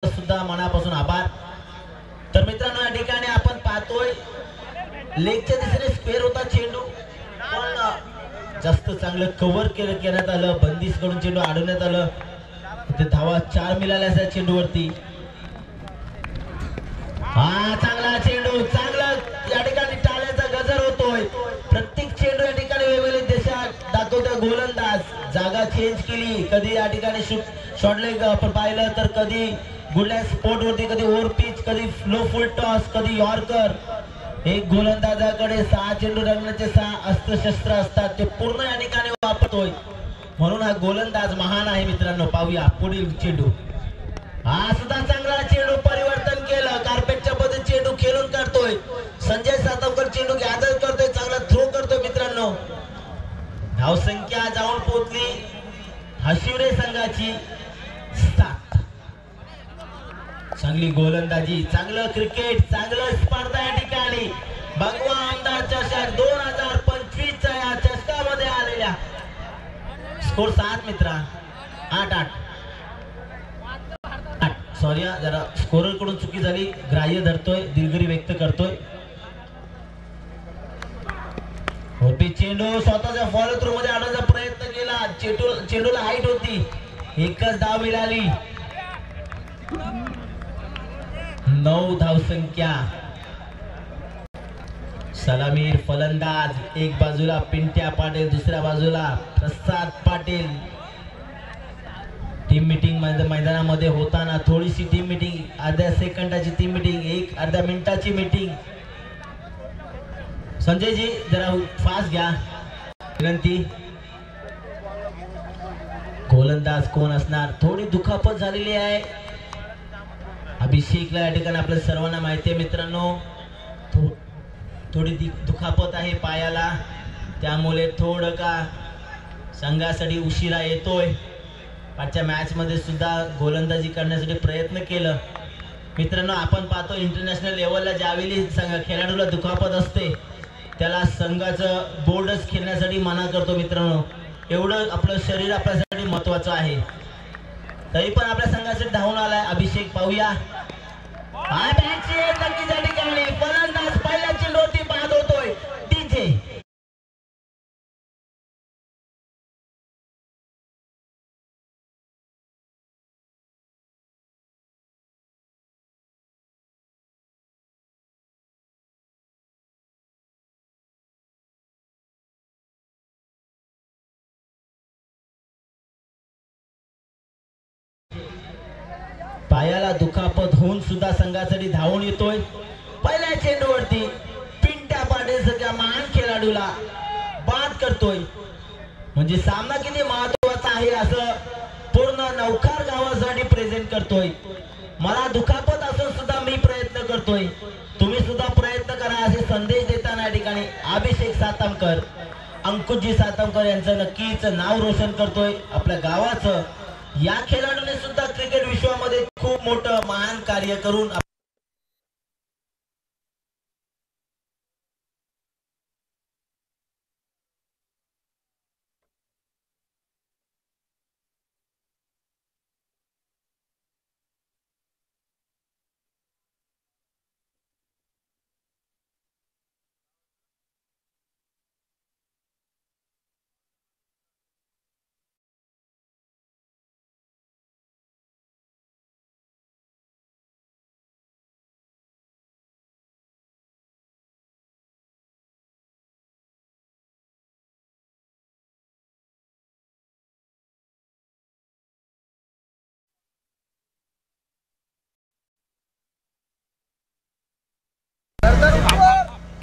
सुद्धा मनापासून आभार। तर मित्रांनो, या ठिकाणी आपण पाहतोय लेगच्या दिशेने स्क्वेअर होता चेंडू, पण जास्त चांगलं कव्हर करण्यात आलं, बंदिश कडून चेंडू अडवण्यात आलं। ते धावा 4 मिळाल्या त्या चेंडूवरती। हा चांगला चेंडू, चांगला या ठिकाणी टाळ्याचा गजर होतोय। प्रत्येक चेंडू या ठिकाणी वेगवेगळ्या देशात दाखवतोय गोलंदाज। जागा चेंज केली, कधी या ठिकाणी शॉर्ट लेग आपण पाहिलं तर कधी गुडलँड स्पॉट वरती, कधी ओव्हर पिच, कधी लो फुल टॉस, कधी यॉर्कर। एक गोलंदाजाकडे 6 चेंडू रंगण्याचे 6 अस्त्रशस्त्र असतात, ते पूर्ण या ठिकाणी वापरतोय, म्हणून हा गोलंदाज महान आहे मित्रांनो। पाहूया पुढील चेंडू। हा सुद्धा चांगला चेंडू, परिवर्तन केलं, कार्पेटच्या पद्धतीने चेंडू खेळून करतोय संजय सातवकर। चेंडू गॅदर करतोय, चांगला थ्रो करतोय मित्रांनो। धावसंख्या जाऊन पोहोचली हशिवरे संघाची 7। चांगली गोलंदाजी, चांगलं क्रिकेट, चांगलं स्पर्धा या ठिकाणी भगवा आमदार चषक 2025 च्या या चषकामध्ये आलेल्या स्कोर 7 मित्रा, 8-8। सॉरी जरा स्कोरर कडून चुकी झाली, ग्राह्य धरतोय, दिलगिरी व्यक्त करतोय। होती चेंडू स्वतःच्या फॉलो थ्रू मध्ये आणण्याचा प्रयत्न केला, चेंडूला हाईट होती, एकच धाव मिळाली। 9 धावसंख्या। सलामीर फलंदाज, एक बाजूला पिंट्या पाटील, दुसऱ्या बाजूला प्रसाद पाटील। टीम मीटिंग मैदानामध्ये होताना थोडीशी टीम मीटिंग, अर्ध्या सेकंदाची टीम मीटिंग, एक अर्ध्या मिनिटाची मीटिंग। संजय जी जरा फास्ट घ्या विनंती। गोलंदाज कोण असणार? थोडी दुखापत झालेली आहे अभिषेकला, या ठिकाणी आपल्या सर्वांना माहिती आहे मित्रांनो, थोडी दुखापत आहे पायाला, त्यामुळे थोडं का संघासाठी उशिरा येतोय। आजच्या मॅच मध्ये सुद्धा गोलंदाजी करण्यासाठी प्रयत्न केलं मित्रांनो। आपण पाहतो इंटरनॅशनल लेवलला ज्यावेळी खेळाडूला दुखापत असते, त्याला संघाचं बोर्डच खेळण्यासाठी मना करतो मित्रांनो। एवढं आपलं शरीर आपल्यासाठी महत्वाचं आहे। तरी पण आपल्या संघासाठी धावून आलाय अभिषेक, पाहूया। फलंदाज पहिल्या चेंडूवरती बाद होतोय, डीजे। पायाला दुखापत होऊन सुद्धा संघासाठी धावून येतोय पहिल्या चेंडूवरती। पिंट्या पाटील सगळ्या महान खेळाडूला बाद करतोय, म्हणजे सामना किती महत्वाचा आहे असं पूर्ण नौखार गावासाठी प्रेझेंट करतोय। मला दुखापत असून सुद्धा मी प्रयत्न करतोय, तुम्ही सुद्धा प्रयत्न करा असे संदेश देताना या ठिकाणी अभिषेक सातमकर, अंकुशजी सातमकर यांचं नक्कीच नाव रोशन करतोय आपल्या गावाचं। या खेळाडूने सुद्धा क्रिकेट विश्वामध्ये खूप मोठं महान कार्य करून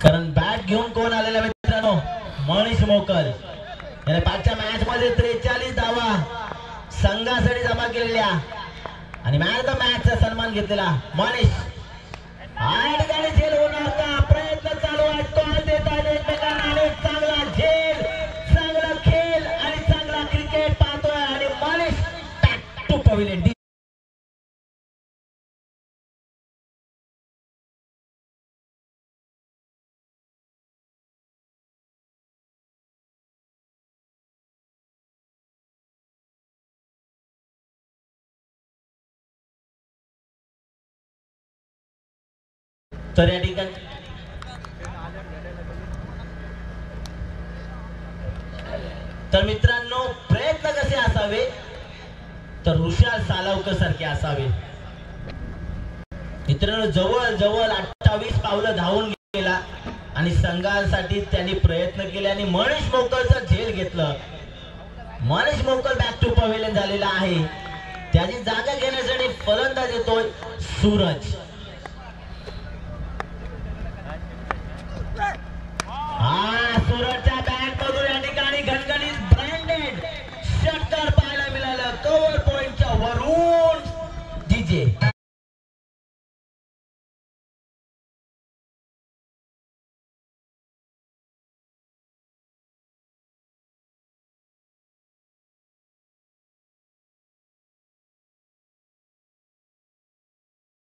कारण बॅट घेऊन कोण आलेला मित्रांनो? मनीष मोकल याने पाचच्या मॅच मध्ये 43 धावा संघासाठी जमा केलेल्या आणि मॅन ऑफ द मॅचचा सन्मान घेतलेला मनीष। या ठिकाणी झेल होणार का? प्रयत्न चालू आहे, कॉल देत आहेत एकमेकांना, आणि चांगला झेल, चांगला खेळ आणि चांगला क्रिकेट पाहतोय आणि मनीष बॅक टू पवेलियन। तर या ठिकाणी तर मित्रांनो प्रयत्न कसे असावे तर ऋषाल सालावकर सारखे असावे. मित्रांनो जवळ जवळ 28 पावलं धावून गेला आणि संघासाठी त्यांनी प्रयत्न केले आणि मनीष मोकलचं झेल घेतलं. मनीष मोकल बॅक टू पवेलियन झालेला आहे. त्याची जागा घेण्यासाठी फलंदाज येतोय सूरज. सूरजच्या बॅट मधून या ठिकाणी घणघणीत ब्रँडेड षटकार पाहायला मिळालं. कव्हर पॉइंटच्या वरून डीजे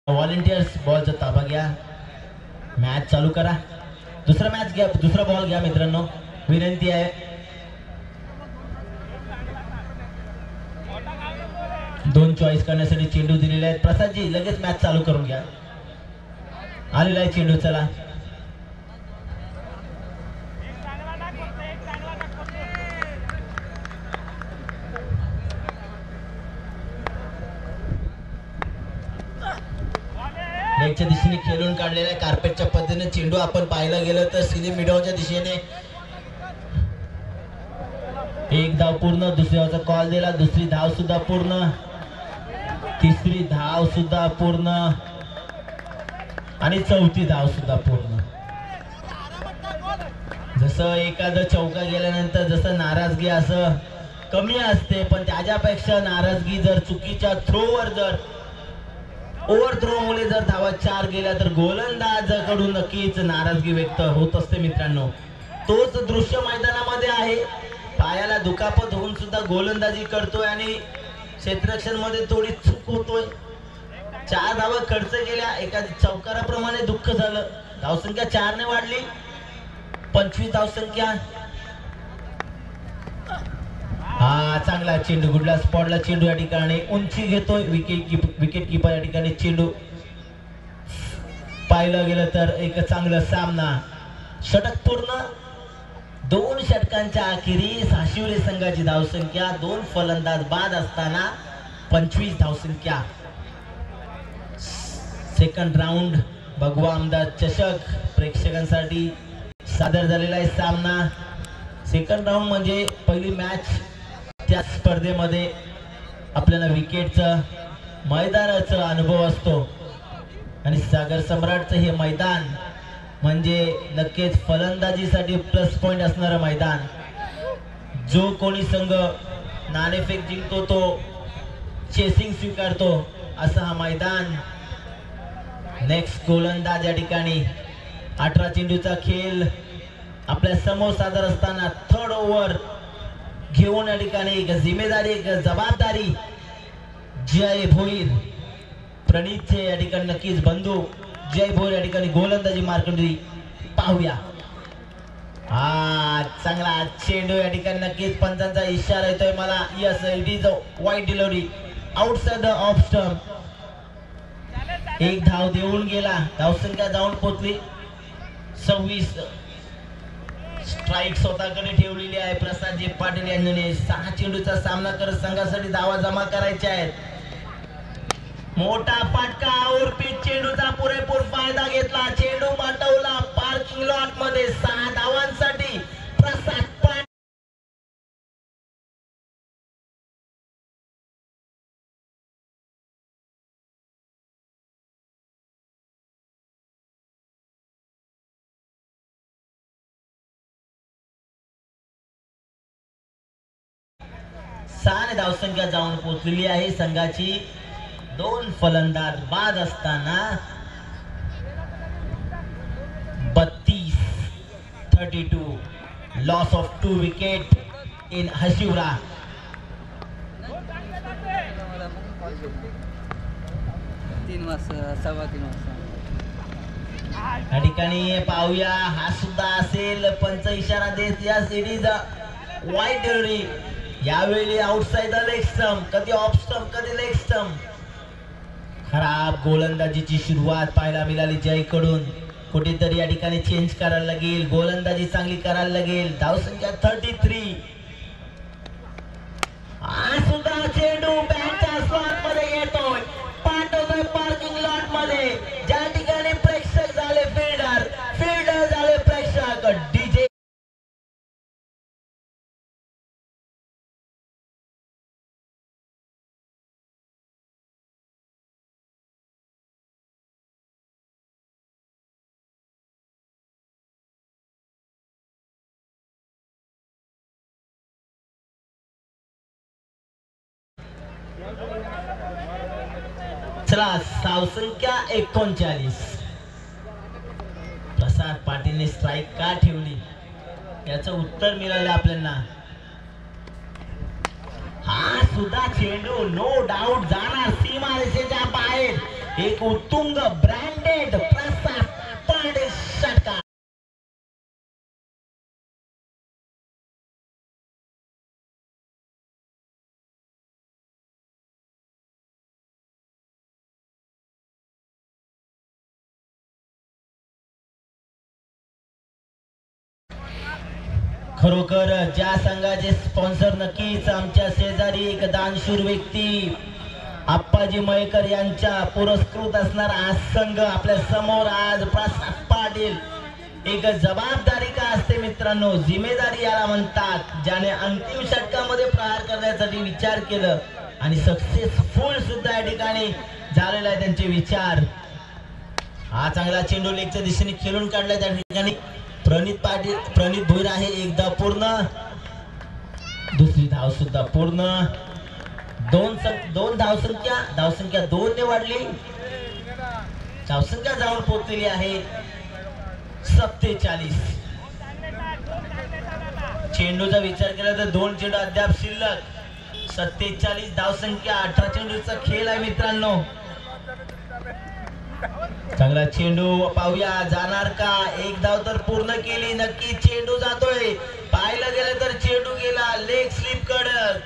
व्हॉलेंटियर्स बॉलचा ताबा घ्या. मॅच चालू करा. दुसरा मॅच घ्या. दुसरा बॉल घ्या मित्रांनो. विनंती आहे. दोन चॉईस करण्यासाठी चेंडू दिलेले आहेत. प्रसादजी लगेच मॅच चालू करून घ्या. आलेला आहे चेंडू. चला लेगच्या दिशेने खेळून काढलेल्या कार्पेटच्या पद्धतीने चेंडू आपण पाहायला गेलं तर सिली मिडॉच्या दिशेने एक धाव पूर्ण. दुसऱ्याचा कॉल दिला. दुसरी धाव सुद्धा पूर्ण. तिसरी धाव सुद्धा पूर्ण आणि चौथी धाव सुद्धा पूर्ण. जसं एखादं चौका गेल्यानंतर जसं नाराजगी असं कमी असते पण त्याच्यापेक्षा नाराजगी जर चुकीच्या थ्रोवर जर ओव्हर थ्रो मुळे जर धावा 4 गेल्या तर गोलंदाजाकडून नक्कीच नाराजगी व्यक्त होत असते मित्रांनो. तोच दृश्य मैदानामध्ये आहे. पायाला दुखापत होऊन सुद्धा गोलंदाजी करतोय आणि क्षेत्ररक्षण मध्ये थोडी चूक होतोय. 4 धावा खर्च केल्या. एका चौकाराप्रमाणे दुःख झालं. धावसंख्या 4 ने वाढली. 25 धावसंख्या. चांगला चेंडू. गुडला स्पॉटला चेंडू या ठिकाणी उंची घेतोय. विकेट कीपर या ठिकाणी चेंडू पाहिलं गेलं तर एक चांगला सामना. षटक पूर्ण. 2 षटकांच्या अखेरीस हशिवरे संघाची धावसंख्या 2 फलंदाज बाद असताना 25 धावसंख्या. सेकंड राऊंड भगवा आमदार चषक प्रेक्षकांसाठी सादर झालेला आहे सामना. सेकंड राऊंड म्हणजे पहिली मॅच. त्या स्पर्धेमध्ये आपल्याला विकेटचं मैदानाचा अनुभव असतो आणि सागर सम्राटचं हे मैदान म्हणजे नक्कीच फलंदाजीसाठी प्लस पॉइंट असणारं मैदान. जो कोणी संघ नाणेफेक जिंकतो तो चेसिंग स्वीकारतो असं हा मैदान. नेक्स्ट गोलंदाज या ठिकाणी 18 चेंडूचा खेळ आपल्या समोर सादर असताना थर्ड ओव्हर घेऊन या ठिकाणी एक जिम्मेदारी एक जबाबदारी जय भोईर प्रणीतचे या ठिकाणी नक्कीच बंधू जय भोईर या ठिकाणी गोलंदाजी मार्कंडी पाहूया. चांगला चेंडू या ठिकाणी नक्कीच पंचांचा इशारा येतोय मला. Yes it is a wide delivery outside the off stump. एक धाव देऊन गेला. धावसंख्या जाऊन पोहोचली 26. स्ट्राईक स्वतःकडे ठेवलेली आहे प्रसादजी पाटील यांनी. 6 चेंडूचा सामना करत संघासाठी धावा जमा करायच्या आहेत. मोठा फटका उर्पित चेंडूचा पुरेपूर फायदा घेतला. चेंडू पाठवला पार्किंग लॉट मध्ये. 6 धावांसाठी प्रसाद पाटील. साने धावसंख्या जाऊन पोहोचलेली आहे संघाची. 2 फलंदाज बाद असताना 32 लॉस ऑफ 2 विकेट इन हशिवरा. या ठिकाणी पाहूया हा सुद्धा असेल. पंच इशारा देत या सिरीज वाईड डिलिव्हरी. यावेळी आउटसाइड द लेग स्टंप. कधी ऑफ स्टंप कधी लेग स्टंप. खराब गोलंदाजीची सुरुवात पाहायला मिळाली जयकडून. कुठेतरी या ठिकाणी चेंज करायला लागेल, गोलंदाजी चांगली करायला लागेल. धावसंख्या 33. हा सुद्धा चेंडू बॅटच्या स्लॉट मध्ये येतोय, पाठवतोय पार्किंग लॉट मध्ये. ज्या ठिकाणी प्रेक्षक झाले फिल्डर, फिल्डर झाले प्रेक्षक. डीजे चला धावसंख्या 39. प्रसाद पाटीलने स्ट्राईक का ठेवली याचं उत्तर मिळालं आपल्याला. हा सुद्धा चेंडू नो डाऊट जाणार सीमारेषेच्या बाहेर. एक उत्तुंग ब्रँडेड प्रसाद पाटील षटकार. खरोखर ज्या संघाचे स्पॉन्सर नक्कीच आमच्या शेजारी एक दानशूर व्यक्ती आप्पाजी मयेकर यांच्या पुरस्कृत असणार हा संघ आपल्या समोर आज प्रसाद पाटील. एक जबाबदारी का असते मित्रांनो, जिम्मेदारी याला म्हणतात, ज्याने अंतिम षटकामध्ये प्रहार करण्यासाठी विचार केलं आणि सक्सेसफुल सुद्धा या ठिकाणी झालेला आहे त्यांचे विचार. हा चांगला चेंडू लेगच्या दिशेने खेळून काढला त्या ठिकाणी. प्रणित भोईर आहे एकदा पूर्ण, दुसरी धाव सुद्धा पूर्ण. दोन धावसंख्या 2 ने वाढली. धावसंख्या जाऊन पोहोचलेली आहे 47. चेंडूचा विचार केला तर 2 चेंडू अद्याप शिल्लक. 47 धावसंख्या, 18 चेंडूचा खेळ आहे मित्रांनो. चांगला चेंडू पाहूया जाणार का. एक धाव तर पूर्ण केली, नक्की चेंडू जातोय. पाहायला गेलं तर चेंडू गेला लेग स्लिप कडक.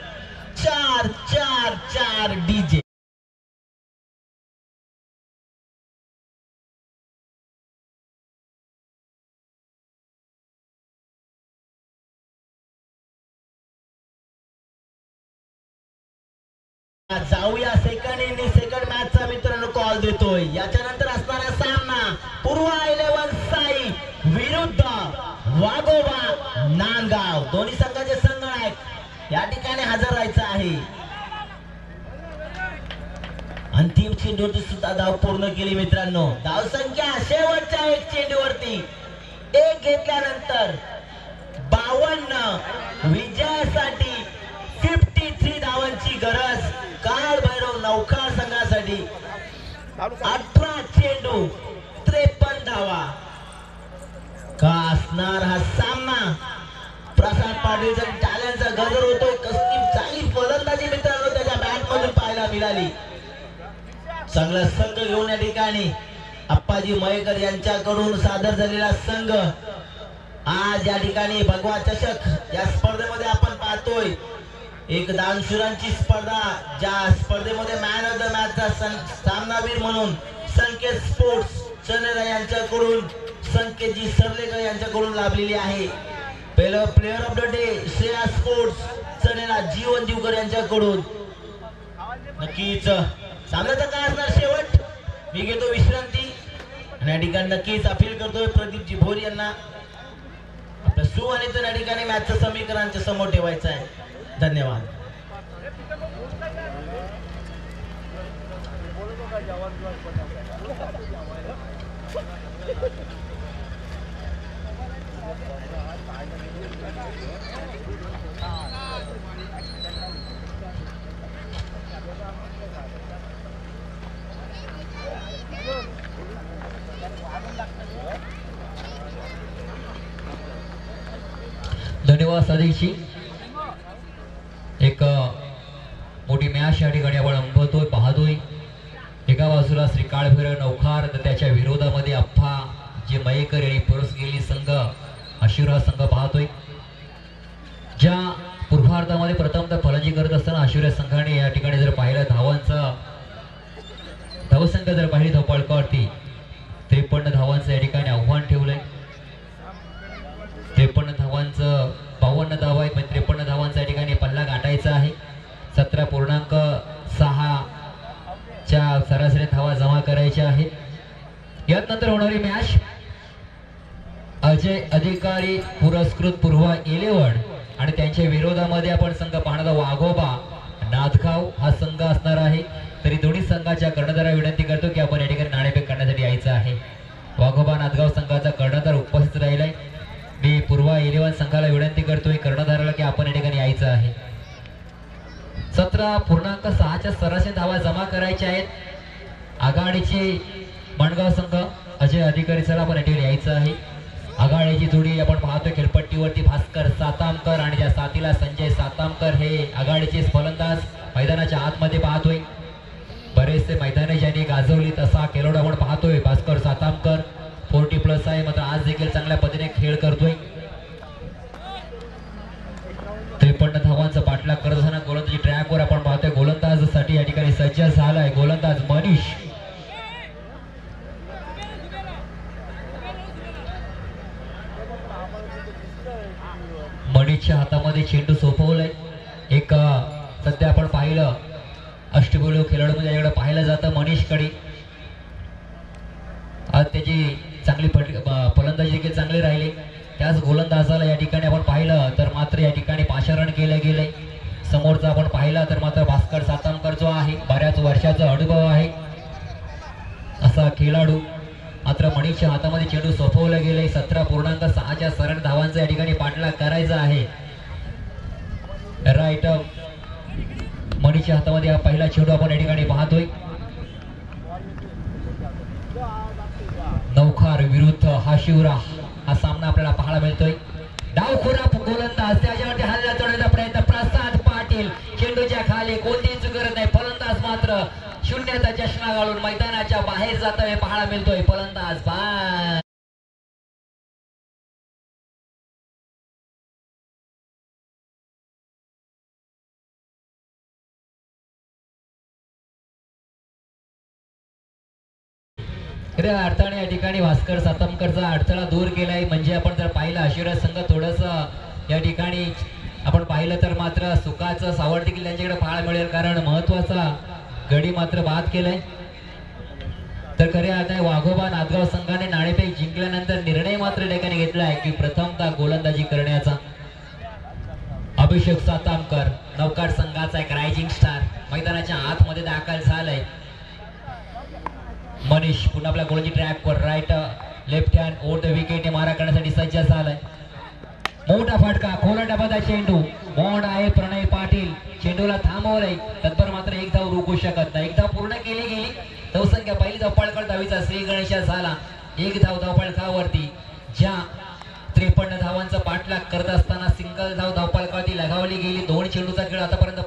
4-4-4 डीजे. जाऊया सेकंड मॅचचा मित्रांनो कॉल देतोय. याच्यानंतर असणारा सामना पूर्वा 11 साई विरुद्ध वाघोबा नांदगाव. दोन्ही संघाचे संघनायक या ठिकाणी हजर राहायचं आहे. अंतिम चेंडूवरती सुद्धा धाव पूर्ण केली मित्रांनो. धावसंख्या शेवटच्या एक चेंडूवरती एक घेतल्यानंतर 52. विजयासाठी 53 धावांची गरज काळ भैरव नौका संघासाठी. 18 चेंडू 53 धावा. का असणार हा सामना. प्रसाद पाटीलचा टॅलेंटचा गजर होतोय. कसली चांगली फलंदाजी मित्रांनो त्याच्या बॅट मधून पाहायला मिळाली. चांगला संघ घेऊन या ठिकाणी आप्पाजी मयेकर यांच्याकडून सादर झालेला संघ आज या ठिकाणी भगवा चषक या स्पर्धेमध्ये आपण पाहतोय. एक दानशूरांची स्पर्धा, ज्या स्पर्धेमध्ये मॅन ऑफ द मॅचचा सामनावीर म्हणून संकेत स्पोर्ट्स चनेरा यांच्याकडून संकेतजी सरलेकर यांच्याकडून लाभलेली आहे. पहिलं player of the day Shreya sports Chanera Jeevan Jivkar यांच्याकडून. नक्कीच सामन्याचा काय असणार शेवट. मी घेतो विश्रांती आणि या ठिकाणी नक्कीच अपील करतोय प्रदीपजी भोर यांना आपल्या सुवाणीतून या ठिकाणी मॅचचं समीकरणांच्या समोर ठेवायचं आहे. धन्यवाद. धन्यवाद सादिकजी. एक मोठी मॅच या ठिकाणी आपण अनुभवतोय पाहतोय. एका बाजूला श्री काळभैरव नौखार तर त्याच्या विरोधामध्ये अप्पा जे मयेकर यांनी पुरस्कृत केलेली संघ आशीर्वाद संघ पाहतोय. ज्या पूर्वार्धामध्ये प्रथमतः फलंदाजी करत असताना आशीर्वाद संघाने या ठिकाणी जर पाहिलं धावसंख्या जर पाहिली धावपळकावरती 53 धावांचं या ठिकाणी धावा जमा करायच्या आहेत। यात नंतर होणारी मॅच अजय अधिकारी पुरस्कृत पूर्व 11 आणि त्यांच्या विरोधामध्ये आपण संघ पाहणार वाघोबा नाथगाव हा संघ असणार आहे। तरी दोन्ही संघाच्या कर्णधाराला विनंती करतो की आपण या ठिकाणी नाणेफेक करण्यासाठी यायचं आहे। वाघोबा नाथगाव संघाचा कर्णधार उपस्थित राहिलाय। मी पूर्व 11 संघाला विनंती करतोय कर्णधाराला की आपण या ठिकाणी यायचं आहे। 17.6च्या सरासरी धावा जमा करायच्या आहेत। आघाडीचे माणगाव संघ अजय अधिकारी सर आपण या ठिकाणी यायचं आहे। आघाडीची जोडी आपण पाहतोय खेळपट्टीवरती भास्कर सातामकर आणि त्या साथीला संजय सातामकर हे आघाडीचे फलंदाज मैदानाच्या आतमध्ये पाहतोय। बरेचसे मैदाने ज्यांनी गाजवली तसा खेळाडू आपण पाहतोय भास्कर सातामकर 40+ आहे, मात्र आज देखील चांगल्या पद्धतीने खेळ करतोय। 53 धावांचा पाठलाग करत असताना गोलंदाजी ट्रॅकवर आपण पाहतोय गोलंदाजसाठी या ठिकाणी सज्ज झालाय गोलंदाज मनीष। मनीषच्या हातामध्ये चेंडू सोपवलाय। एक सध्या आपण पाहिलं अष्टपैलू खेळाडू म्हणजे याकडे पाहिलं जातं मनीषकडे। आज त्याची चांगली फलंदाजी देखील चांगली राहिली। त्याच गोलंदाजाला या ठिकाणी आपण पाहिलं तर मात्र या ठिकाणी पाचारण केलं गेलंय। समोरचा आपण पाहिला तर मात्र भास्कर सातामकर जो आहे बऱ्याच वर्षाचा अनुभव आहे असा खेळाडू, मात्र मनीषच्या हातामध्ये चेंडू सोपवलं गेलंय। 17.6च्या सरळ धावांचा या ठिकाणी पाठलाग करायचा आहे। राईट मनीषच्या हातामध्ये हा पहिला चेंडू आपण या ठिकाणी पाहतोय। नौखार विरुद्ध हा शिवरा हा सामना आपल्याला पाहायला मिळतोय। डावखोरा गोलंदाज त्याच्यावरती हल्ला चढवण्याचा प्रयत्न प्रसाद पाटील चेंडूच्या खाली कोणतीही चूक करत नाही। फलंदाज मात्र शून्याचा चष्मा घालून मैदानाच्या बाहेर जाताना पाहायला मिळतोय। फलंदाज बाद। खऱ्या अर्थाने या ठिकाणी भास्कर सातामकरचा अडथळा दूर केलाय। म्हणजे आपण जर पाहिलं आशीर्वाद संघ थोडस या ठिकाणी आपण पाहिलं तर मात्र सुखाचं सावड देखील त्यांच्याकडे पाहायला मिळेल, कारण महत्वाचा गडी मात्र बाद केलाय। तर खऱ्या अर्थाने वाघोबा नाथगाव संघाने नाणेफेक जिंकल्यानंतर निर्णय मात्र ठिकाणी घेतलाय की प्रथमतः गोलंदाजी करण्याचा। अभिषेक सातामकर नौकाड संघाचा एक रायझिंग स्टार मैदानाच्या आतमध्ये दाखल झालाय। मनीष पुन्हा आपल्या गोलंदाजी ट्रॅकवर right left hand over the wicket मारा करण्यासाठी सज्ज झालाय। मोठा फटका खोलंडाबादा चेंडू बॉन्ड आहे प्रणय पाटील चेंडूला थांबवलंय, तत्पर मात्र एक धाव रोखू शकत नाही। एक धाव पूर्ण केली गेली। धावसंख्या पहिली धाव पळकळ धावीचा श्री गणेशा झाला। एक धाव धावपळकावरती ज्या 53 धावांचा पाठलाग करत असताना सिंगल धाव धावपळकावरती लगावली गेली। दोन चेंडूचा खेळ आतापर्यंत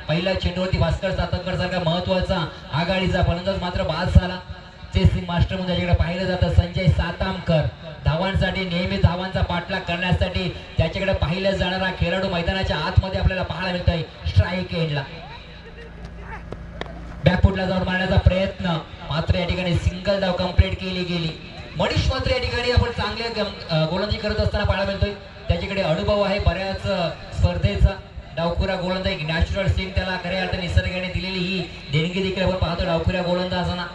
पहिल्या चेंडूवरती भास्कर सातामकर सारखा महत्वाचा आघाडीचा फलंदाज मात्र बाद झाला। चेसिंग मास्टर म्हणून त्याच्याकडे पाहिलं जातं संजय सातामकर धावांसाठी नेहमी धावांचा पाठलाग करण्यासाठी त्याच्याकडे पाहिलं जाणारा खेळाडू मैदानाच्या आतमध्ये आपल्याला पाहायला मिळतोय। स्ट्राईक एंडला बॅकफुटला जाऊन मारण्याचा प्रयत्न मात्र या ठिकाणी सिंगल धाव कंप्लीट केली गेली। मनीष मात्र या ठिकाणी आपण चांगले गोलंदाजी करत असताना पाहायला मिळतोय। त्याच्याकडे अनुभव आहे बऱ्याच स्पर्धेचा। डावखुरा गोलंदाज नॅचरल स्विंग त्याला खऱ्या अर्थाने निसर्गाने दिलेली ही देणगी देखील आपण पाहतो। डावखुऱ्या गोलंदाजांना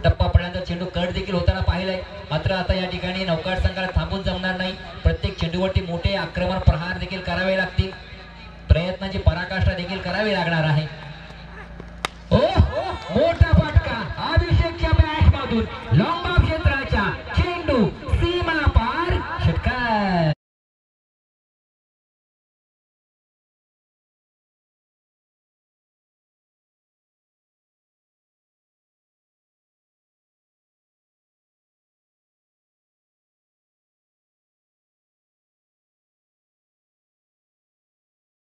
टप्पा पडल्यानंतर चेंडू कट देखील होताना पाहिलाय। मात्र आता या ठिकाणी नौकाड संघाला थांबून जमणार नाही। प्रत्येक चेंडूवरती मोठे आक्रमण प्रहार देखील करावे लागतील। प्रयत्नांची पराकाष्ठा देखील करावी लागणार आहे। मोठा फटका अभिषेकच्या बॅट मधून लांब क्षेत्राच्या चेंडू सीमा पार षटकार।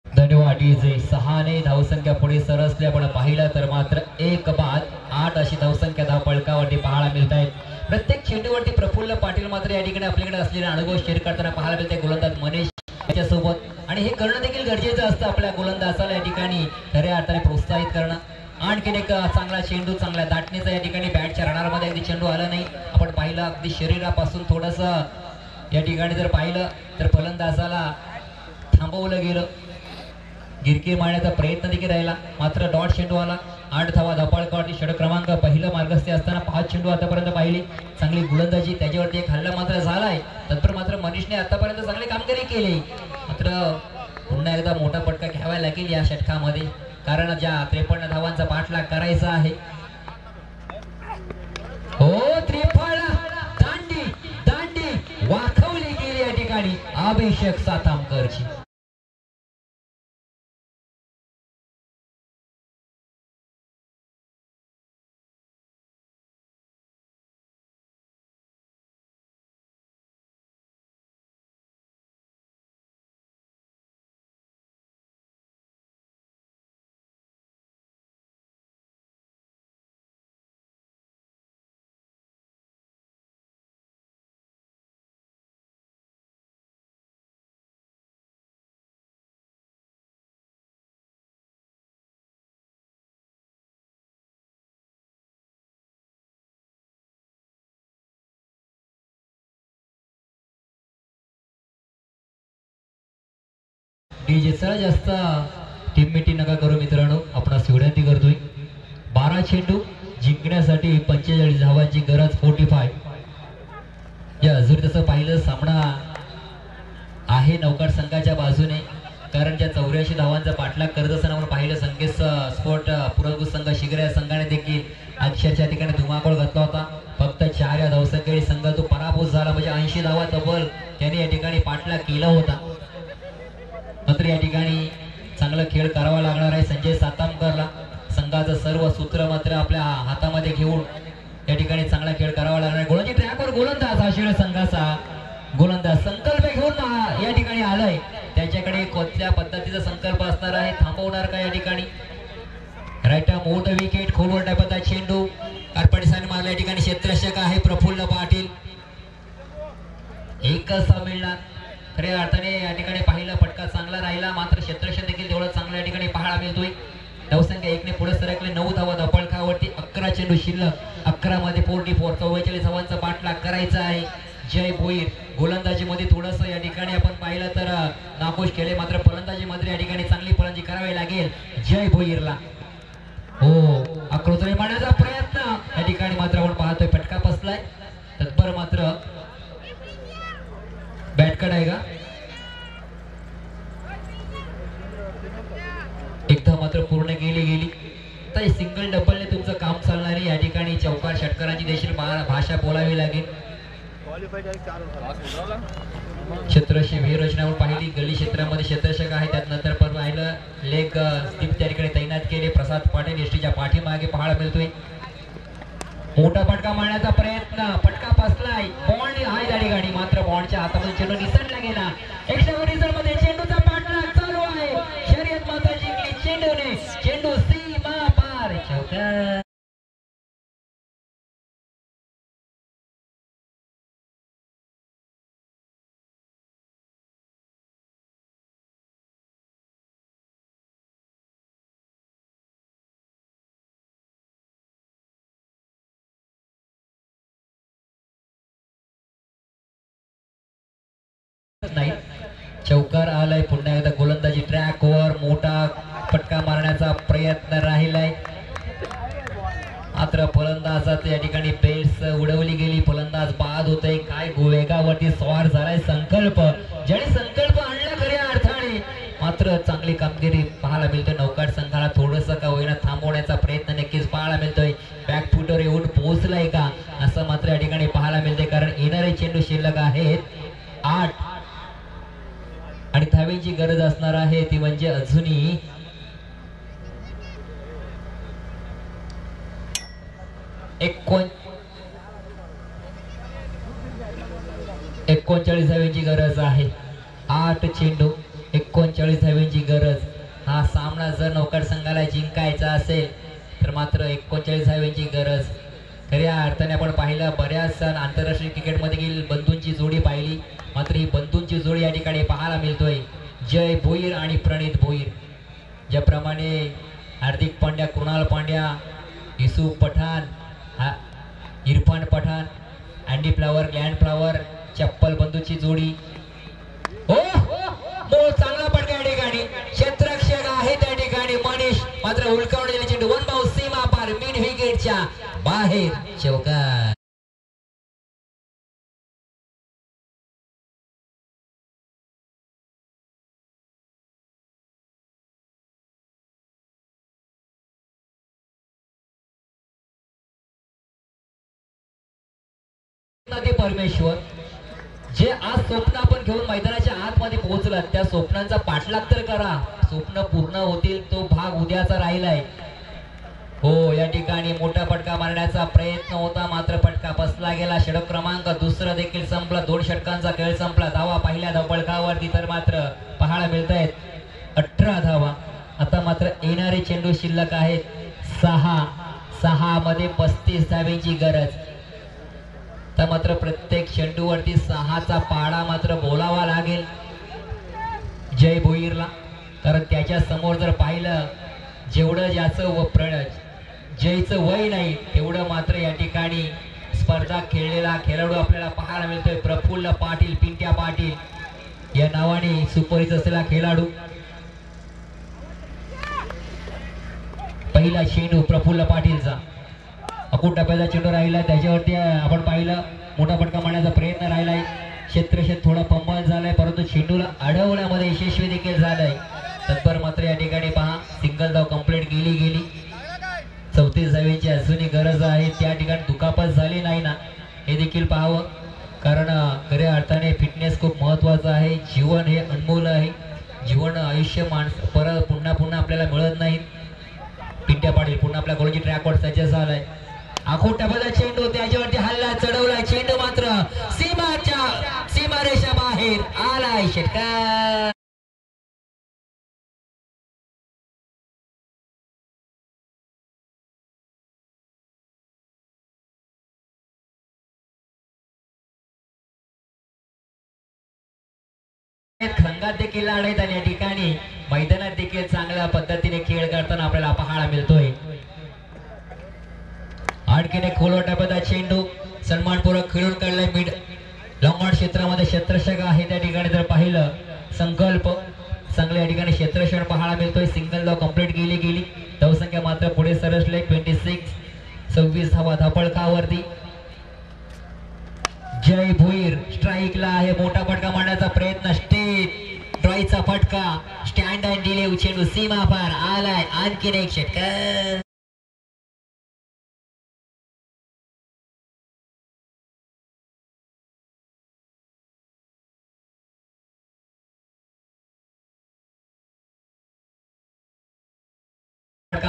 धन्यवाद डीजे। 6ने धावसंख्या पुढे सरसली आपण पाहिलं तर मात्र 1 बाद 8 अशी धावसंख्या धावपळकावरती पाहायला मिळत आहेत। प्रत्येक चेंडूवरती प्रफुल्ल पाटील मात्र या ठिकाणी आपल्याकडे असलेला अनुभव शेअर करताना पाहायला मिळते गोलंदाज मनीष याच्यासोबत, आणि हे करणं देखील गरजेचं असतं आपल्या गोलंदाजाला या ठिकाणी खऱ्या अर्थाने प्रोत्साहित करणं। आणखीन एक चांगला चेंडू चांगल्या दाटणीचा या ठिकाणी बॅटच्या रडारमध्ये अगदी चेंडू आला नाही। आपण पाहिलं अगदी शरीरापासून थोडंसं या ठिकाणी जर पाहिलं तर फलंदाजाला थांबवलं गेलं। गिरकी मारण्याचा प्रयत्न देखील राहिला, मात्र डॉट चेंडू आला 8 धावा धपाळकावरती षटक क्रमांक पहिलं मार्गस्थ असताना 5 चेंडू आतापर्यंत पाहिली, चांगली गोलंदाजी, त्याच्यावरती एक हल्ला मात्र झालाय. तत्पर मात्र मनीषने आतापर्यंत चांगली कामगिरी केली. मात्र पुन्हा एकदा मोठा फटका घ्यावा लागेल या षटकामध्ये, कारण ज्या 53 धावांचा पाठलाग करायचा आहे. हो, त्रिफळा दांडी दांडी वाखवली गेली या ठिकाणी अभिषेक सातामकरची. डीजे चला जास्त टीममेटी नका करू मित्रांनो, आपण विनंती करतोय. 12 चेंडू जिंकण्यासाठी 45 धावांची गरज. 45 या जर तसं पाहिलं सामना आहे नौकार संघाच्या बाजूने, कारण ज्या 84 धावांचा पाठलाग करत असताना आपण पाहिलं संकेत स्पोर्ट पुरस्कृत संघ शिग्रे या संघाने देखील अक्षरच्या ठिकाणी धुमाकूळ घातला होता. फक्त 4 या धावसंख्येने संघ तो पराभूत झाला, म्हणजे 80 धावा तब्बल त्याने या ठिकाणी पाठलाग केला होता. मात्र या ठिकाणी चांगला खेळ करावा लागणार आहे संजय सातामकरला. संघाचं सर्व सूत्र मात्र आपल्या हातामध्ये घेऊन या ठिकाणी चांगला खेळ करावा लागणार आहे. गोलंदाजी ट्रॅकवर गोलंदाज आशिर संघाचा गोलंदाज संकल्प घेऊन या ठिकाणी आलाय. त्याच्याकडे कोणत्या पद्धतीचा संकल्प असणार आहे, थांबवणार का या ठिकाणी. राईट मोड विकेट खोलवर टाकता चेंडू अर्पणीसाने मारला. या ठिकाणी क्षेत्ररक्षक आहे प्रफुल्ल पाटील. एकच मिळणार. खऱ्या अर्थाने या ठिकाणी पाहिलं फटका चांगला राहिला, मात्र क्षेत्ररक्षक देखील तेवढं चांगलं या ठिकाणी पाहायला मिळतोय. धावसंख्या 1 ने पुढे सरकले. 9 धावा धपाळकावरती 11 चेंडू शिल्लक. 11 मध्ये 44 44 धावांचा पाठलाग करायचा आहे. जय भोईर गोलंदाजीमध्ये थोडंसं या ठिकाणी आपण पाहिलं तर नाखुश केले, मात्र फलंदाजीमध्ये या ठिकाणी चांगली फलंदाजी करावी लागेल जय भोईरला. हो, आकृती मारण्याचा प्रयत्न या ठिकाणी मात्र आपण पाहतोय फटका बसलाय. तत्पर मात्र बॅटकड आहे का एकदा मात्र पूर्ण गेली. तर सिंगल डबलने तुमचं काम चालणार आहे. या ठिकाणी चौकार षटकारांची देखील भाषा बोलावी लागेल. क्षेत्ररक्षक व्यूहरचना पाहिली. गल्ली क्षेत्रामध्ये क्षेत्ररक्षक आहे, त्यात नंतर पण पाहिलं लेग स्टीप त्या ठिकाणी तैनात केले. प्रसाद पाटील एसटीच्या पाठीमागे पाहायला मिळतोय. मोठा फटका मारण्याचा प्रयत्न, फटका बसलाय. बॉन्ड आहे त्या ठिकाणी, मात्र बॉन्डच्या हातामध्ये चेंडू निसटला गेला. एक्स्ट्रा रिझल्ट मध्ये चेंडूचा पाठलाग चालू आहे. शर्यत मात्र जिंकली चेंडूने. चेंडू सीमा पार. चौकार नाही. चौकार आलाय. पुन्हा एकदा गोलंदाजी ट्रॅकवर मोठा फटका मारण्याचा प्रयत्न राहिलाय, मात्र फलंदाजात या ठिकाणी बेट्स उडवली गेली. फलंदाज बाद होतोय. काय वेगावरती स्वार झालाय संकल्प, ज्याने संकल्प आणला खऱ्या अर्थाने, मात्र चांगली कामगिरी पाहायला मिळते. नौकार संघाला थोडंसं का होईना थांबवण्याचा प्रयत्न नक्कीच पाहायला मिळतोय. बॅकफुटवर येऊन पोहोचलाय का असं मात्र या ठिकाणी पाहायला मिळते, कारण येणारे चेंडू शिल्लक आहेत 8 आणि धावेची गरज असणार आहे ती म्हणजे अजूनही 39 धावेची गरज आहे. 8 चेंडू 39 धावेची गरज. हा सामना जर नौकार संघाला जिंकायचा असेल तर मात्र 39 धावेची गरज. खऱ्या अर्थाने आपण पाहिलं बऱ्याच आंतरराष्ट्रीय क्रिकेटमध्ये बंधूंची जोडी पाहिली, मात्र ही बंधूंची जोडी या ठिकाणी पाहायला मिळतोय. जय भोईर आणि प्रणित भोईर. ज्याप्रमाणे Hardik Pandya, Krunal Pandya, Yusuf Pathan, Irfan Pathan, Andy Flower, Grant Flower, Chappell बंधूची जोडी. हो, चांगला फटका या ठिकाणी. क्षेत्ररक्षक आहे त्या ठिकाणी मनीष, मात्र उलकावून दिली चेंडू. 1 बाउंस सीमा सीमेच्या बाहेर चौकार. परमेश्वर जे आज स्वप्न आपण घेऊन मैदानाच्या आतमध्ये पोहोचलात त्या स्वप्नांचा पाठलाग तर करा. स्वप्न पूर्ण होतील तो भाग उद्याचा राहिलाय. हो या ठिकाणी मोठा फटका मारण्याचा प्रयत्न होता मात्र फटका बसला गेला. षटक क्रमांक दुसरा देखील संपला. 2 षटकांचा खेळ संपला. धावा पहिल्या धावपळकावरती तर मात्र पाहायला मिळत आहेत 18 धावा. आता मात्र येणारे चेंडू शिल्लक आहेत 6 मध्ये 35 धावेची गरज. तर मात्र प्रत्येक चेंडूवरती 6चा पाडा मात्र बोलावा लागेल जय भोईरला. कारण त्याच्या समोर जर पाहिलं जेवढं ज्याचं जयचं वय नाही तेवढं मात्र या ठिकाणी स्पर्धा खेळलेला खेळाडू आपल्याला पाहायला मिळतोय. प्रफुल्ल पाटील, पिंट्या पाटील या नावाने सुपरिचित असलेला खेळाडू. पहिला चेंडू प्रफुल्ल पाटीलचा. अकुट टप्प्याचा चेंडू राहिला. त्याच्यावरती आपण पाहिलं मोठा फटका मारण्याचा प्रयत्न राहिलाय. क्षेत्रक्षेत्र थोडा पंबल झालाय परंतु चेंडूला अडवण्यामध्ये यशस्वी देखील झालाय. तत्पर मात्र या ठिकाणी पहा सिंगल धाव कंप्लीट गेली. 34 धावेची अजूनही गरज आहे. त्या ठिकाणी दुखापत झाली नाही ना हे देखील पाहावं. कारण खऱ्या अर्थाने फिटनेस खूप महत्वाचं आहे. जीवन हे अनमोल आहे. जीवन आयुष्य परत पुन्हा आपल्याला मिळत नाही. पिंट्या पाटील पुन्हा आपल्या गोलची ट्रॅकवर सज्ज झालाय. आखोट टप्प्याचा चेंडू त्याच्यावरती हल्ला चढवला. चेंडू मात्र सीमारेषा बाहेर आलाय. षटकार. खंगात देखील लढाईत आणि या ठिकाणी मैदानात देखील चांगल्या पद्धतीने खेळ करताना आपल्याला पाहायला मिळतोय. आणखीन एक खोलवर टप्प्याचा चेंडू सन्मानपूर्वक खेळून काढलाय. मिड लॉंगॉन क्षेत्रामध्ये क्षेत्ररक्षक आहे. त्या ठिकाणी जर पाहिलं संकल्प चांगल्या या ठिकाणी क्षेत्ररक्षण पाहायला मिळतोय. सिंगल धाव कंप्लीट गेली. धावसंख्या मात्र पुढे सरसले 26 धावा धापळकावरती. जय भोईर स्ट्राईकला आहे. मोठा फटका मारण्याचा प्रयत्न. स्टेट ड्रॉईचा फटका. स्टँड अँड डिले चेंडू सीमा पार आलाय. आणखीन एक षटकार.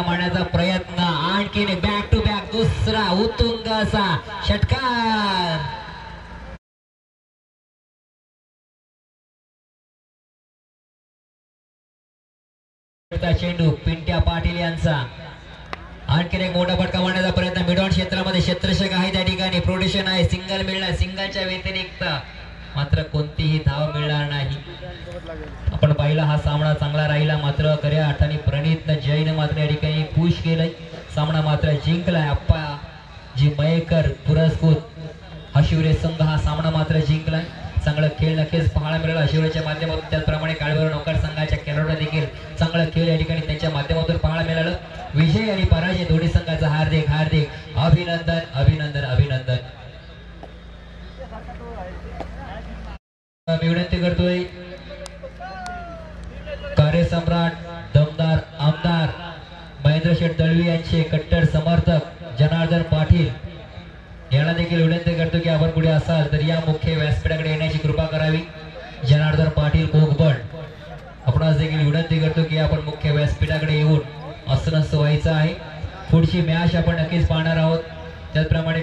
मारण्याचा प्रयत्न. आणखीन बॅक टू बॅक दुसरा उत्तुंग असा षटकार. चेंडू पिंट्या पाटील यांचा. आणखीन एक मोठा फटका मारण्याचा प्रयत्न. मिडॉन क्षेत्रामध्ये क्षेत्ररक्षक आहे. त्या ठिकाणी प्रोटेक्शन आहे. सिंगल मिळणार. सिंगलच्या व्यतिरिक्त मात्र कोणतीही धाव मिळणार नाही. आपण पाहिला हा सामना चांगला राहिला मात्र खऱ्या अर्थाने प्रणित जयने मात्र या ठिकाणी पुश केलंय. सामना मात्र जिंकलाय. अप्पा जी मयेकर पुरस्कृत हशिवरे संघ हा सामना मात्र जिंकलाय. चांगला खेळ नक्कीच पाहायला मिळाला हशिवरेच्या माध्यमातून. त्याचप्रमाणे काळभैरव नौकर संघाच्या खेळाडूंना देखील चांगला खेळ या ठिकाणी त्यांच्या माध्यमातून पाहायला मिळालं. विजय आणि पराजय दोन्ही संघाचा हार्दिक अभिनंदन. मी विनंती करतोय कार्यसम्राट दमदार आमदार महेंद्र शेठ दळवी यांचे कट्टर समर्थक जनार्दन पाटील यांना देखील विनंती करतो की आपण पुढे असाल तर या मुख्य व्यासपीठाकडे येण्याची कृपा करावी. जनार्दन पाटील कोकबड आपणास देखील विनंती करतो की आपण मुख्य व्यासपीठाकडे येऊन असनस व्हायचं आहे. पुढची मॅच आपण नक्कीच पाहणार आहोत. त्याचप्रमाणे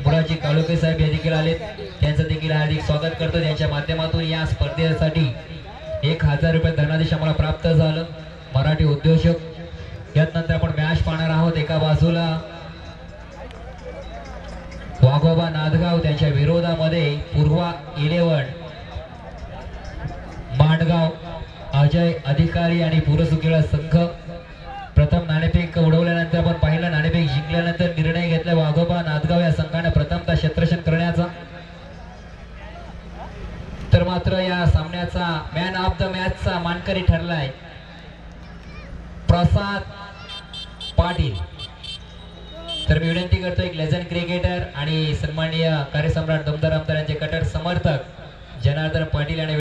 मुराजी काळोखे साहेब हे देखील आलेत. त्यांचं देखील हार्दिक स्वागत करतो. त्यांच्या माध्यमातून या स्पर्धेसाठी 1000 रुपये धनादेश आम्हाला प्राप्त झालं. मराठी उद्योजक यात नंतर आपण मॅच पाहणार आहोत. एका बाजूला वाघोबा नांदगाव त्यांच्या विरोधामध्ये पूर्वा 11 मांडगाव अजय अधिकारी आणि पुरसुकेळा संघ. प्रथम नाणेफेक उडवल्यानंतर आपण पाहिलं नाणेफेक जिंकल्यानंतर निर्णय घेतला वाघोबा नांदगाव या संघाने प्रथमतः क्षेत्ररक्षण करण्याचा. तर मात्र या सामन्याचा मॅन ऑफ द मॅचचा मानकरी ठरलाय प्रसाद पाटील. तर मी विनंती करतो एक लेजंड क्रिकेटर आणि सन्माननीय कार्यसम्राट दमदार आमदार यांचे कट्टर समर्थक जनार्दन पाटील आणि